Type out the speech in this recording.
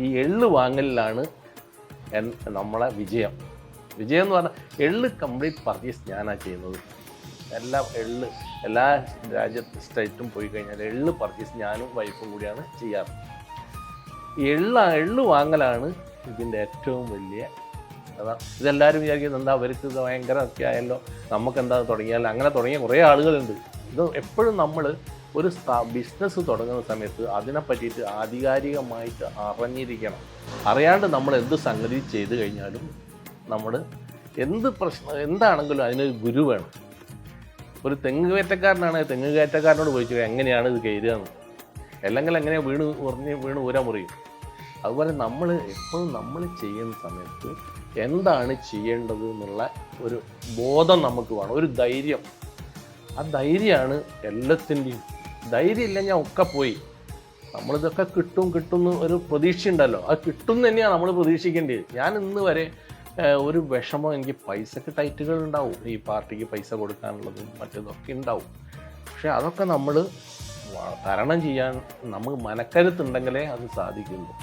ഈ എള്ള് വാങ്ങലിലാണ് നമ്മളെ വിജയം എന്ന് പറഞ്ഞാൽ എള്ള് കംപ്ലീറ്റ് പർച്ചേസ് ഞാനാണ് ചെയ്യുന്നത്. എല്ലാ സ്റ്റേറ്റും പോയി കഴിഞ്ഞാൽ എള്ള് പർച്ചേസ് ഞാനും വൈഫും കൂടിയാണ് ചെയ്യാറ്. എള്ള് വാങ്ങലാണ് ഇതിൻ്റെ ഏറ്റവും വലിയ അതാ. ഇതെല്ലാവരും വിചാരിക്കുന്നത് എന്താ അവർക്ക് ഇത് ഭയങ്കര ഒക്കെ ആയല്ലോ, നമുക്കെന്താ തുടങ്ങിയാൽ. അങ്ങനെ തുടങ്ങിയ കുറേ ആളുകളുണ്ട്. ഇത് എപ്പോഴും നമ്മൾ ഒരു ബിസിനസ് തുടങ്ങുന്ന സമയത്ത് അതിനെ പറ്റിയിട്ട് ആധികാരികമായിട്ട് അറിഞ്ഞിരിക്കണം. അറിയാണ്ട് നമ്മൾ എന്ത് സംഗതി ചെയ്തു കഴിഞ്ഞാലും നമ്മൾ എന്ത് പ്രശ്നം എന്താണെങ്കിലും അതിനൊരു ഗുരു വേണം. ഒരു തെങ്ങ് കയറ്റക്കാരനാണെങ്കിൽ തെങ്ങ് കയറ്റക്കാരനോട് ചോദിച്ചു എങ്ങനെയാണ് ഇത് കയറുകയെന്ന്, അല്ലെങ്കിൽ എങ്ങനെയാണ് വീണ് ഊരാൻ മുറിയും. അതുപോലെ നമ്മൾ എപ്പോഴും നമ്മൾ ചെയ്യുന്ന സമയത്ത് എന്താണ് ചെയ്യേണ്ടത് എന്നുള്ള ഒരു ബോധം നമുക്ക് വേണം, ഒരു ധൈര്യം. ആ ധൈര്യമാണ് എല്ലാത്തിൻ്റെയും. ധൈര്യം ഇല്ലെങ്കിൽ ഒക്കെ പോയി. നമ്മളിതൊക്കെ കിട്ടും ഒരു പ്രതീക്ഷ ഉണ്ടല്ലോ, അത് കിട്ടും തന്നെയാണ് നമ്മൾ പ്രതീക്ഷിക്കേണ്ടത്. ഞാൻ ഇന്ന് വരെ ഒരു വിഷമം, എനിക്ക് പൈസക്ക് ടൈറ്റുകൾ ഉണ്ടാവും, ഈ പാർട്ടിക്ക് പൈസ കൊടുക്കാനുള്ളതും മറ്റതൊക്കെ ഉണ്ടാവും. പക്ഷെ അതൊക്കെ നമ്മൾ തരണം ചെയ്യാൻ നമുക്ക് മനക്കരുത്തുണ്ടെങ്കിലേ അത് സാധിക്കുള്ളൂ.